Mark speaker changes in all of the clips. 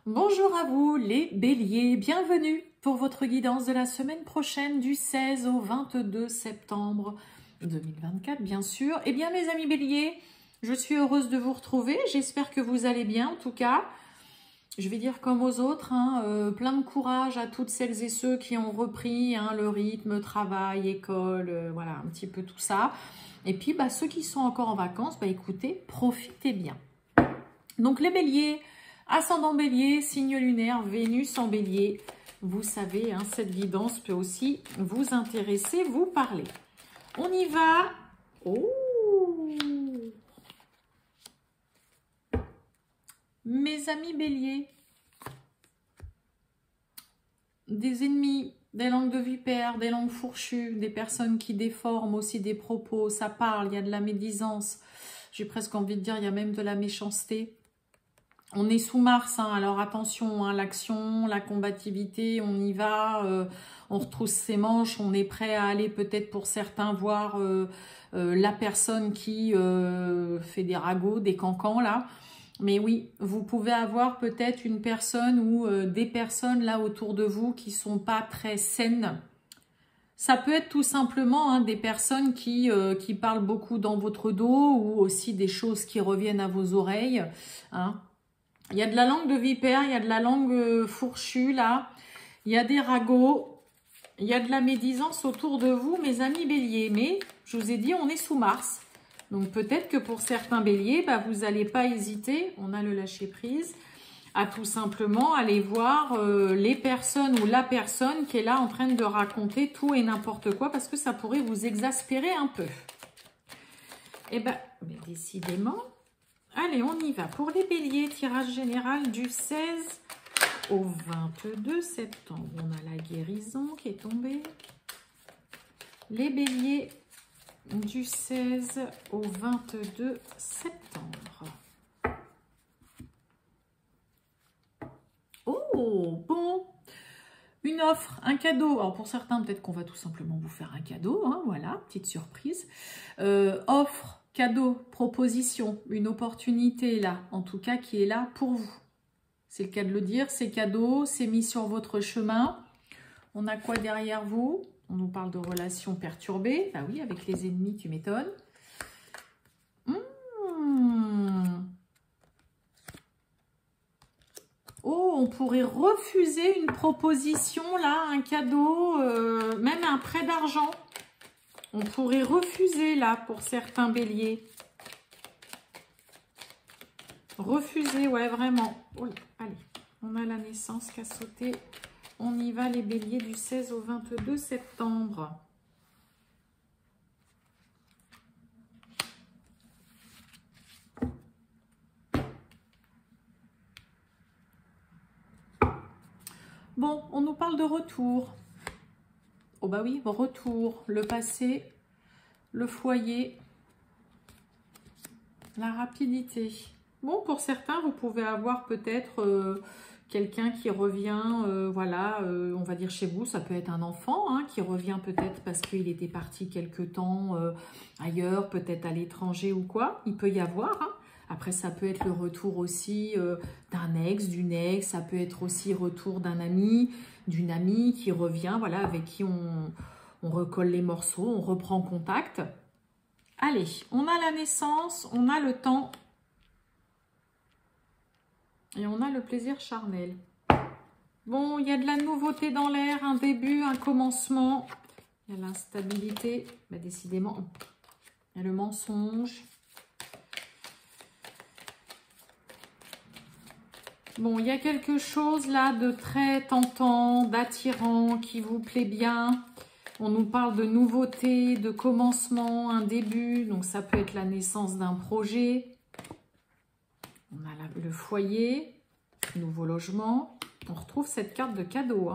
Speaker 1: Bonjour à vous les béliers, bienvenue pour votre guidance de la semaine prochaine du 16 au 22 septembre 2024 bien sûr. Eh bien mes amis béliers, je suis heureuse de vous retrouver, j'espère que vous allez bien en tout cas. Je vais dire comme aux autres, plein de courage à toutes celles et ceux qui ont repris le rythme, travail, école, voilà un petit peu tout ça. Et puis ceux qui sont encore en vacances, écoutez, profitez bien. Donc les béliers, ascendant bélier, signe lunaire, Vénus en bélier. Vous savez, cette guidance peut aussi vous intéresser, vous parler. On y va. Oh, mes amis béliers, des ennemis, des langues de vipère, des langues fourchues, des personnes qui déforment aussi des propos, ça parle, il y a de la médisance. J'ai presque envie de dire, il y a même de la méchanceté. On est sous Mars, alors attention, l'action, la combativité, on y va, on retrousse ses manches, on est prêt à aller peut-être pour certains voir la personne qui fait des ragots, des cancans là. Mais oui, vous pouvez avoir peut-être une personne ou des personnes là autour de vous qui sont pas très saines. Ça peut être tout simplement des personnes qui parlent beaucoup dans votre dos ou aussi des choses qui reviennent à vos oreilles, Il y a de la langue de vipère, il y a de la langue fourchue là, il y a des ragots, il y a de la médisance autour de vous, mes amis béliers. Mais je vous ai dit, on est sous Mars. Donc peut-être que pour certains béliers, vous n'allez pas hésiter, on a le lâcher prise, à tout simplement aller voir les personnes ou la personne qui est là en train de raconter tout et n'importe quoi, parce que ça pourrait vous exaspérer un peu. Eh mais décidément... Allez, on y va. Pour les béliers, tirage général du 16 au 22 septembre. On a la guérison qui est tombée. Les béliers du 16 au 22 septembre. Oh, bon. Une offre, un cadeau. Alors pour certains, peut-être qu'on va tout simplement vous faire un cadeau. Voilà, petite surprise. Offre. Cadeau, proposition, une opportunité là, en tout cas qui est là pour vous. C'est le cas de le dire, c'est cadeau, c'est mis sur votre chemin. On a quoi derrière vous? On nous parle de relations perturbées. Bah oui, avec les ennemis, tu m'étonnes. Oh, on pourrait refuser une proposition là, un cadeau, même un prêt d'argent. On pourrait refuser là pour certains béliers. Refuser, ouais, vraiment. Oui, allez, on a la naissance qui a sauté. On y va les béliers du 16 au 22 septembre. Bon, on nous parle de retour. Oh bah oui, retour, le passé, le foyer, la rapidité. Bon, pour certains, vous pouvez avoir peut-être quelqu'un qui revient, on va dire chez vous, ça peut être un enfant qui revient peut-être parce qu'il était parti quelque temps ailleurs, peut-être à l'étranger ou quoi. Il peut y avoir. Après, ça peut être le retour aussi d'un ex, d'une ex, ça peut être aussi retour d'un ami, d'une amie qui revient, voilà, avec qui on recolle les morceaux, on reprend contact. Allez, on a la naissance, on a le temps et on a le plaisir charnel. Bon, il y a de la nouveauté dans l'air, un début, un commencement. Il y a l'instabilité, décidément, il y a le mensonge. Bon, il y a quelque chose là de très tentant, d'attirant, qui vous plaît bien. On nous parle de nouveauté, de commencement, un début. Donc, ça peut être la naissance d'un projet. On a là le foyer, nouveau logement. On retrouve cette carte de cadeau.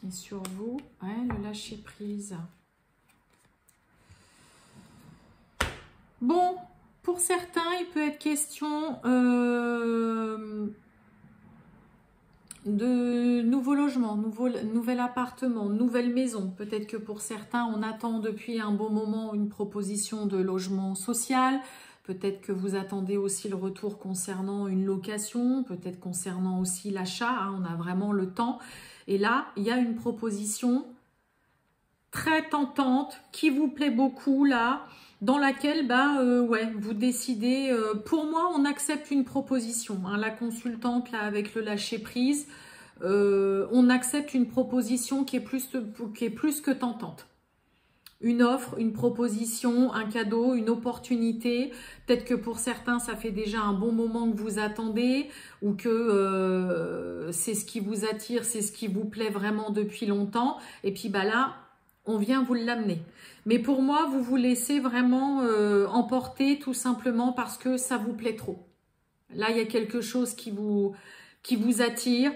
Speaker 1: Et sur vous, le lâcher prise. Bon, pour certains, il peut être question de nouveau logement, nouvel appartement, nouvelle maison. Peut-être que pour certains, on attend depuis un bon moment une proposition de logement social. Peut-être que vous attendez aussi le retour concernant une location, peut-être concernant aussi l'achat, hein, on a vraiment le temps. Et là, il y a une proposition très tentante qui vous plaît beaucoup là, dans laquelle ouais, vous décidez, pour moi on accepte une proposition, hein, la consultante là avec le lâcher prise, on accepte une proposition qui est plus que tentante. Une offre, une proposition, un cadeau, une opportunité. Peut-être que pour certains, ça fait déjà un bon moment que vous attendez ou que c'est ce qui vous attire, c'est ce qui vous plaît vraiment depuis longtemps. Et puis là, on vient vous l'amener. Mais pour moi, vous vous laissez vraiment emporter tout simplement parce que ça vous plaît trop. Là, il y a quelque chose qui vous attire.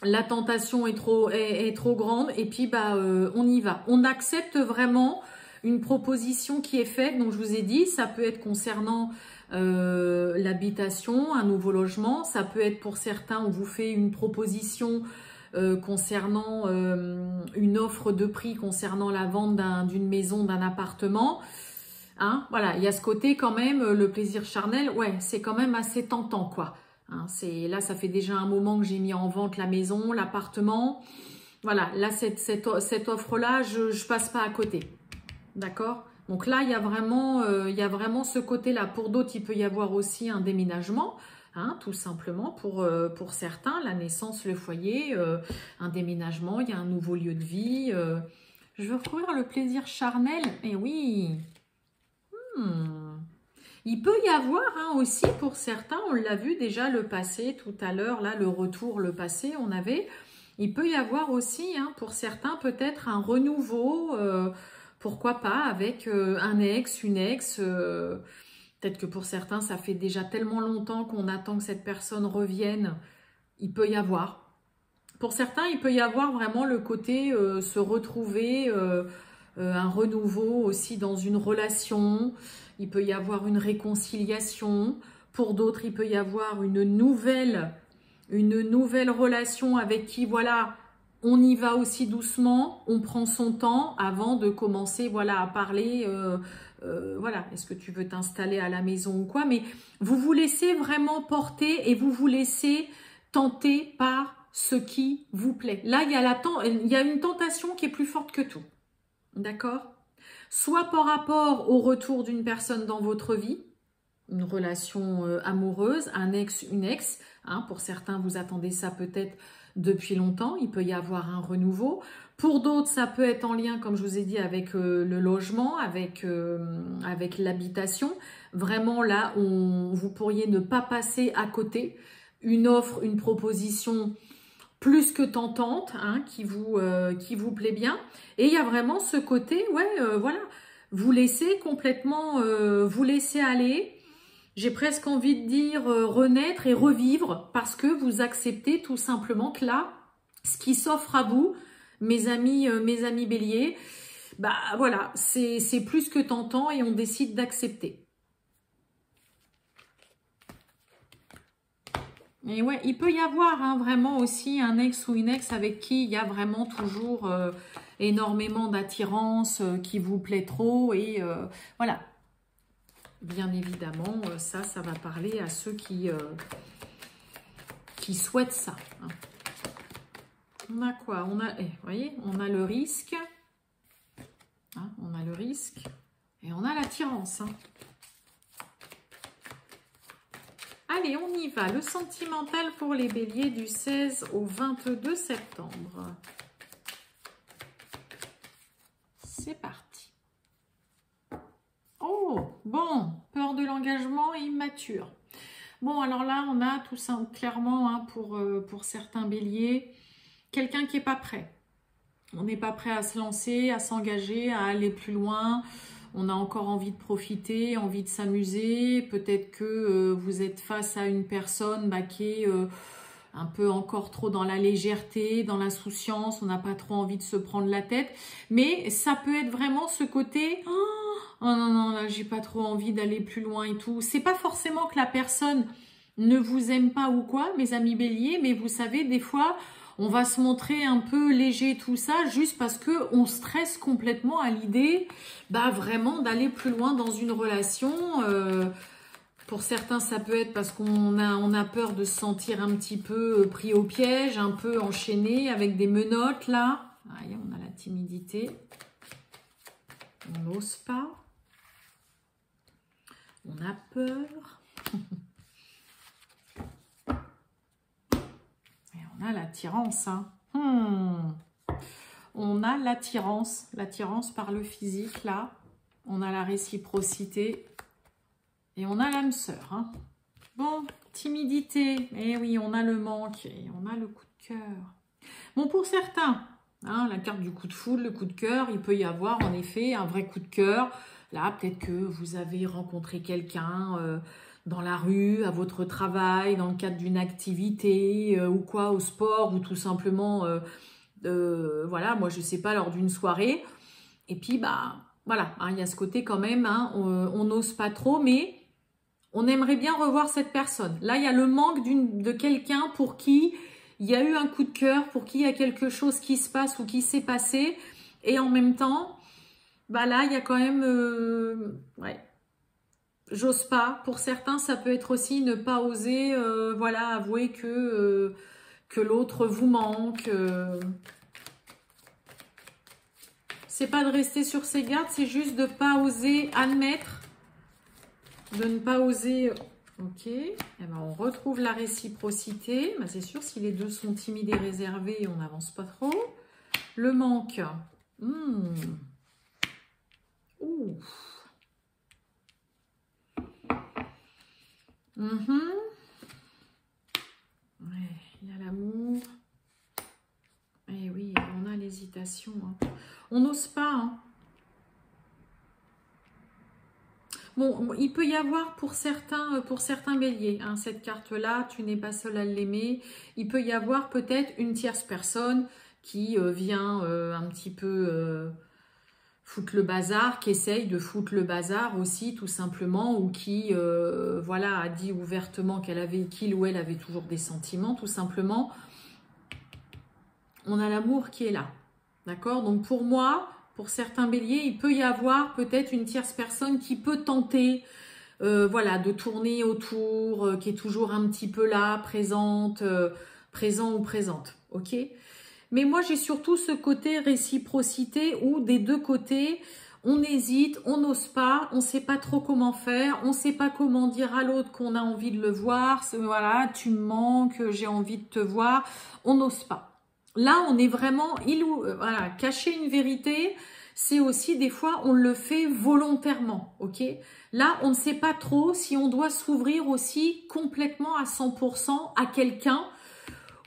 Speaker 1: La tentation est trop grande et puis on y va. On accepte vraiment une proposition qui est faite. Donc je vous ai dit, ça peut être concernant l'habitation, un nouveau logement. Ça peut être pour certains, on vous fait une proposition concernant une offre de prix concernant la vente d'une maison, d'un appartement. Hein, voilà, il y a ce côté quand même, le plaisir charnel, ouais, c'est quand même assez tentant quoi. Hein, là, ça fait déjà un moment que j'ai mis en vente la maison, l'appartement. Voilà, là, cette offre-là, je passe pas à côté. D'accord? Donc là, il y a vraiment ce côté-là. Pour d'autres, il peut y avoir aussi un déménagement, hein, tout simplement. Pour certains, la naissance, le foyer, un déménagement, il y a un nouveau lieu de vie. Je veux recouvrir le plaisir charnel. Eh oui. Il peut y avoir aussi pour certains, on l'a vu déjà le passé tout à l'heure, là le retour, le passé, il peut y avoir aussi pour certains peut-être un renouveau, pourquoi pas avec un ex, une ex, peut-être que pour certains ça fait déjà tellement longtemps qu'on attend que cette personne revienne, il peut y avoir. Pour certains, il peut y avoir vraiment le côté se retrouver, un renouveau aussi dans une relation. Il peut y avoir une réconciliation. Pour d'autres, il peut y avoir une nouvelle relation avec qui, voilà, on y va aussi doucement, on prend son temps avant de commencer, voilà, à parler, voilà, est-ce que tu veux t'installer à la maison ou quoi, mais vous vous laissez vraiment porter et vous vous laissez tenter par ce qui vous plaît. Là, il y a une tentation qui est plus forte que tout. D'accord? Soit par rapport au retour d'une personne dans votre vie, une relation amoureuse, un ex, une ex. Hein, pour certains, vous attendez ça peut-être depuis longtemps. Il peut y avoir un renouveau. Pour d'autres, ça peut être en lien, comme je vous ai dit, avec le logement, avec l'habitation. Vraiment, là, vous pourriez ne pas passer à côté. Une offre, une proposition plus que tentante, hein, qui vous plaît bien. Et il y a vraiment ce côté, ouais, voilà, vous laissez complètement, vous laissez aller. J'ai presque envie de dire renaître et revivre parce que vous acceptez tout simplement que là, ce qui s'offre à vous, mes amis béliers, voilà, c'est plus que tentant et on décide d'accepter. Et ouais, il peut y avoir vraiment aussi un ex ou une ex avec qui il y a vraiment toujours énormément d'attirance, qui vous plaît trop. Et voilà, bien évidemment, ça va parler à ceux qui souhaitent ça. Hein. On a quoi? Vous voyez, on a le risque. Hein, on a le risque. Et on a l'attirance. Hein. Allez, on y va. Le sentimental pour les béliers du 16 au 22 septembre. C'est parti. Oh, bon, peur de l'engagement et immature. Bon, alors là, on a tout ça clairement pour certains béliers, quelqu'un qui n'est pas prêt. On n'est pas prêt à se lancer, à s'engager, à aller plus loin. On a encore envie de profiter, envie de s'amuser. Peut-être que vous êtes face à une personne qui est un peu encore trop dans la légèreté, dans l'insouciance. On n'a pas trop envie de se prendre la tête. Mais ça peut être vraiment ce côté... Oh non, là, j'ai pas trop envie d'aller plus loin et tout. C'est pas forcément que la personne ne vous aime pas ou quoi, mes amis béliers. Mais vous savez, des fois, On va se montrer un peu léger, tout ça, juste parce que on stresse complètement à l'idée, bah vraiment d'aller plus loin dans une relation. Pour certains, ça peut être parce qu'on a peur de se sentir un petit peu pris au piège, un peu enchaîné avec des menottes là. Aïe, on a la timidité. On n'ose pas. On a peur. Et on a l'attirance. Hein. On a l'attirance par le physique là. On a la réciprocité. Et on a l'âme sœur. Hein. Bon, timidité. Eh oui, on a le manque et on a le coup de cœur. Bon, pour certains, hein, la carte du coup de foudre, le coup de cœur, il peut y avoir en effet un vrai coup de cœur. Là, peut-être que vous avez rencontré quelqu'un dans la rue, à votre travail, dans le cadre d'une activité ou quoi, au sport, ou tout simplement, voilà, moi je sais pas, lors d'une soirée. Et puis, bah, voilà, hein, il y a ce côté quand même, hein, on n'ose pas trop, mais on aimerait bien revoir cette personne. Là, il y a le manque de quelqu'un pour qui il y a eu un coup de cœur, pour qui il y a quelque chose qui se passe ou qui s'est passé. Et en même temps, bah là, il y a quand même... ouais, j'ose pas. Pour certains, ça peut être aussi ne pas oser voilà, avouer que l'autre vous manque. C'est pas de rester sur ses gardes, c'est juste de ne pas oser admettre, de ne pas oser... Ok, eh ben, on retrouve la réciprocité. Ben, c'est sûr, si les deux sont timides et réservés, on n'avance pas trop. Le manque. Ouh. Ouais, il y a l'amour. Et oui, on a l'hésitation. Hein. On n'ose pas. Hein. Bon, il peut y avoir pour certains béliers, hein, cette carte-là, tu n'es pas seul à l'aimer. Il peut y avoir peut-être une tierce personne qui vient un petit peu foutre le bazar, qui essaye de foutre le bazar aussi, tout simplement, ou qui, voilà, a dit ouvertement qu'il ou elle avait toujours des sentiments, tout simplement. On a l'amour qui est là, d'accord? Donc pour moi... Pour certains béliers, il peut y avoir peut-être une tierce personne qui peut tenter voilà, de tourner autour, qui est toujours un petit peu là, présente, présent ou présente. Ok. Mais moi, j'ai surtout ce côté réciprocité où des deux côtés, on hésite, on n'ose pas, on ne sait pas trop comment faire, on ne sait pas comment dire à l'autre qu'on a envie de le voir. Voilà, tu me manques, j'ai envie de te voir. On n'ose pas. Là, on est vraiment, voilà, cacher une vérité, c'est aussi des fois, on le fait volontairement, ok? Là, on ne sait pas trop si on doit s'ouvrir aussi complètement à 100% à quelqu'un,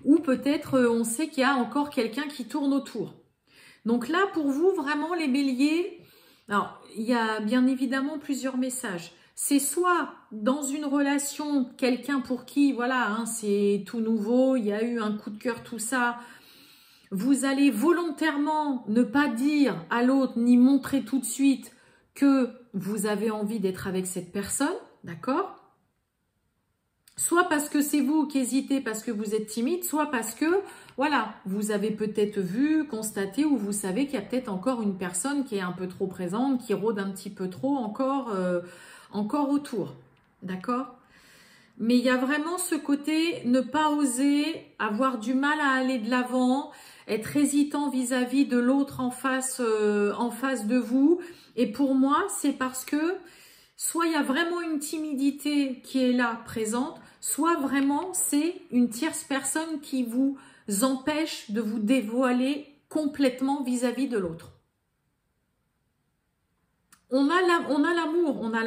Speaker 1: ou peut-être on sait qu'il y a encore quelqu'un qui tourne autour. Donc là, pour vous, vraiment, les béliers, alors, il y a bien évidemment plusieurs messages. C'est soit dans une relation, quelqu'un pour qui, voilà, hein, c'est tout nouveau, il y a eu un coup de cœur, tout ça. Vous allez volontairement ne pas dire à l'autre ni montrer tout de suite que vous avez envie d'être avec cette personne, d'accord? Soit parce que c'est vous qui hésitez parce que vous êtes timide, soit parce que, voilà, vous avez peut-être vu, constaté ou vous savez qu'il y a peut-être encore une personne qui est un peu trop présente, qui rôde un petit peu trop encore autour, d'accord? Mais il y a vraiment ce côté ne pas oser, avoir du mal à aller de l'avant, être hésitant vis-à-vis de l'autre en face de vous. Et pour moi, c'est parce que soit il y a vraiment une timidité qui est là, présente, soit vraiment c'est une tierce personne qui vous empêche de vous dévoiler complètement vis-à-vis de l'autre. On a l'amour, on a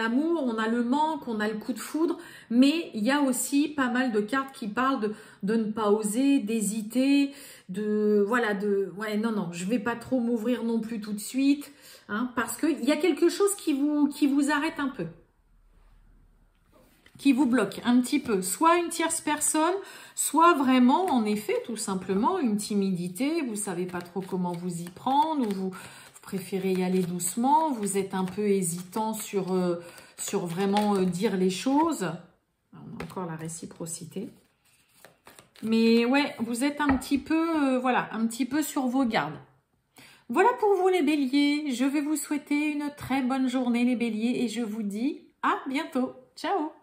Speaker 1: le manque, on a le coup de foudre, mais il y a aussi pas mal de cartes qui parlent de ne pas oser, d'hésiter, ouais, non, je vais pas trop m'ouvrir non plus tout de suite, hein, parce qu'il y a quelque chose qui vous arrête un peu, qui vous bloque un petit peu, soit une tierce personne, soit vraiment, en effet, tout simplement, une timidité, vous savez pas trop comment vous y prendre, ou vous préférez y aller doucement, vous êtes un peu hésitant sur vraiment dire les choses. On a encore la réciprocité. Mais ouais, vous êtes un petit peu, voilà, un petit peu sur vos gardes. Voilà pour vous les béliers. Je vais vous souhaiter une très bonne journée les béliers et je vous dis à bientôt. Ciao!